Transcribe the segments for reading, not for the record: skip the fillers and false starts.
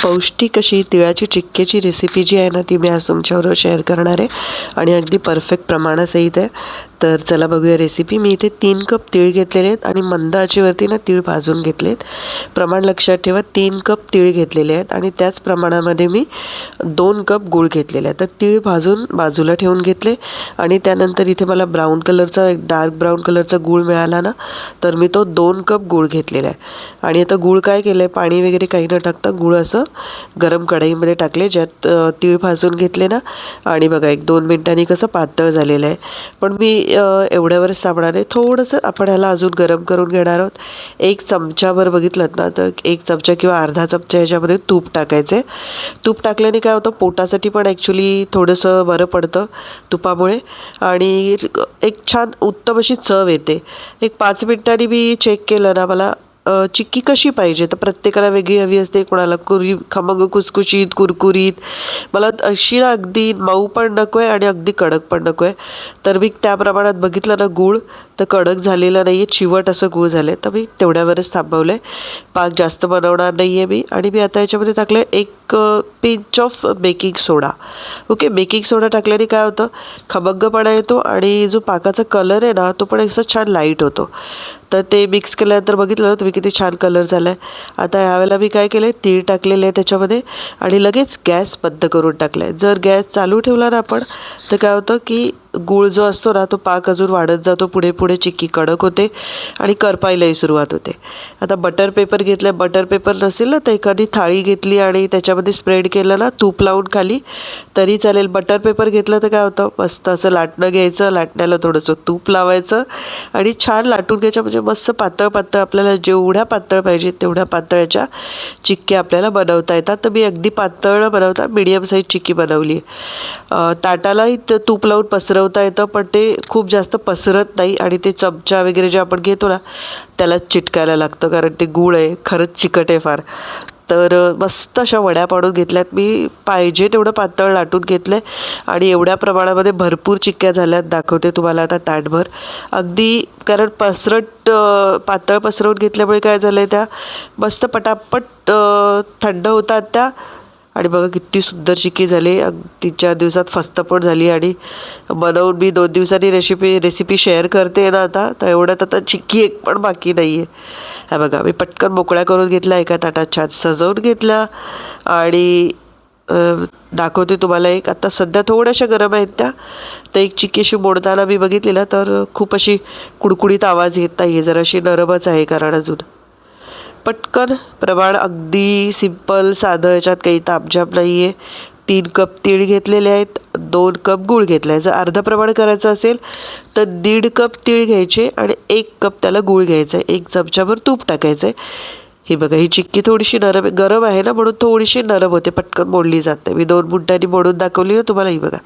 पौष्टिक अशी तिळाची चिक्कीची रेसिपी जी आहे ना, ती मी आज तुमच्याबरोबर शेअर करणार आहे आणि अगदी परफेक्ट प्रमाणासहित आहे. तर चला बघूया रेसिपी. मी इथे 3 कप तीळ घेतलेले आहेत आणि मंद आचेवरती ना तीळ भाजून घेतलेत. प्रमाण लक्षात ठेवा, 3 कप तीळ घेतलेले आहेत आणि त्याच प्रमाणामध्ये मी 2 कप गूळ घेतलेला आहे. तर तीळ भाजून बाजूला ठेवून घेतले आणि त्यानंतर इथे मला ब्राऊन कलरचा, एक डार्क ब्राऊन कलरचा गूळ मिळाला ना, तर मी तो 2 कप गूळ घेतलेला आहे. आणि आता गूळ काय केलं आहे, पाणी वगैरे काही न टाकता गूळ असं गरम कढईमध्ये टाकले, ज्यात तीळ भाजून घेतले ना. आणि बघा 1-2 मिनिटांनी कसं पातळ झालेलं आहे. पण मी एवढ्यावरच थांबणार आहे. थोडंसं आपण ह्याला अजून गरम करून घेणार आहोत. 1 चमचाभर बघितलं ना, तर 1 चमचा किंवा अर्धा चमचा ह्याच्यामध्ये तूप टाकायचं आहे. तूप टाकल्याने काय होतं, पोटासाठी पण ॲक्च्युली थोडंसं बरं पडतं तुपामुळे आणि एक छान उत्तम अशी चव येते. 1-5 मिनिटांनी मी चेक केलं ना, मला चिक्की कशी पाहिजे तर प्रत्येकाला वेगळी हवी असते. कोणाला खमंग कुसकुशीत कुरकुरीत, मला अशी ना अगदी मऊ पण नको आहे आणि अगदी कडक पण नको आहे. तर मी त्या प्रमाणात बघितलं ना, गूळ तर कडक झालेला नाही आहे, चिवट असं गूळ झालं आहे. तर मी तेवढ्यावरच थांबवलं आहे. पाक जास्त बनवणार नाही आहे मी. आणि मी आता याच्यामध्ये टाकलं आहे 1 pinch of baking soda. Okay, baking soda टाकल्याने काय होतं, खमंगपणा येतो आणि जो पाकाचा कलर आहे ना, तो पण असं छान लाईट होतो. तर ते मिक्स केल्यानंतर बघितलं ना तुम्ही किती छान कलर झाला आहे. आता यावेळेला मी काय केलं आहे, तीळ टाकलेले आहे त्याच्यामध्ये आणि लगेच गॅस बंद करून टाकला आहे. जर गॅस चालू ठेवला ना आपण, तर काय होतं की गूळ जो असतो ना, तो पाक अजून वाढत जातो, पुढे पुढे चिक्की कडक होते आणि करपायलाही सुरुवात होते. आता बटर पेपर घेतलं. बटर पेपर नसेल ना, तर एखादी थाळी घेतली आणि त्याच्यामध्ये स्प्रेड केलं ना तूप लावून खाली, तरी चालेल. बटर पेपर घेतलं तर काय होतं, मस्त असं लाटणं घ्यायचं, लाटण्याला थोडंसं तूप लावायचं आणि छान लाटून घ्यायचं. म्हणजे मस्त पातळ पातळ, आपल्याला जेवढ्या पातळ पाहिजे तेवढ्या पातळच्या चिक्क्या आपल्याला बनवता येतात. तर मी अगदी पातळ बनवता मीडियम साईज चिक्की बनवली. ताटालाही तूप लावून पसरवता येतं, पण ते खूप जास्त पसरत नाही आणि ते चमचा वगैरे जे आपण घेतो ना, त्याला चिटकायला लागतं, कारण ते गूळ आहे, खरंच चिकट आहे फार. तर मस्त अशा वड्या पाडून घेतल्यात मी. पाहिजे तेवढं पातळ लाटून घेतलं आहे आणि एवढ्या प्रमाणामध्ये भरपूर चिक्क्या झाल्यात. दाखवते तुम्हाला आता ताटभर अगदी, कारण पातळ पसरवून घेतल्यामुळे काय झालं आहे, त्या मस्त पटापट थंड होतात त्या. आणि बघा किती सुंदर चिक्की झाली. 3-4 दिवसात फस्त पण झाली आणि बनवून मी 2 दिवसांनी रेसिपी शेअर करते ना आता. तर एवढ्यात आता चिक्की एक पण बाकी नाही आहे. हा बघा, मी पटकन मोकळ्या करून घेतला, एका ताटात छान सजवून घेतला आणि दाखवते तुम्हाला एक. आता सध्या थोड्याशा गरम आहेत त्या. तर एक चिक्की अशी मोडताना मी बघितलेला, तर खूप अशी कुडकुडीत आवाज येत नाही आहे, जराशी नरमच आहे कारण अजून. पटकन प्रमाण अगदी सिंपल साधं, याच्यात काही तामझाम नाही आहे. 3 कप तीळ घेतलेले आहेत, 2 कप गूळ घेतला आहे. जर अर्ध प्रमाण करायचं असेल तर 1.5 कप तीळ घ्यायचे आणि 1 कप त्याला गूळ घ्यायचा आहे. 1 चमचाभर तूप टाकायचं आहे. ही बघा, ही चिक्की थोडीशी नरम, गरम आहे ना म्हणून थोडीशी नरम होते, पटकन मोडली जाते. मी 2 मिनिटांनी मोडून दाखवली ना तुम्हाला. ही बघा,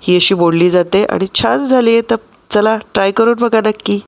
ही अशी मोडली जाते आणि छान झाली आहे. तर चला ट्राय करून बघा नक्की.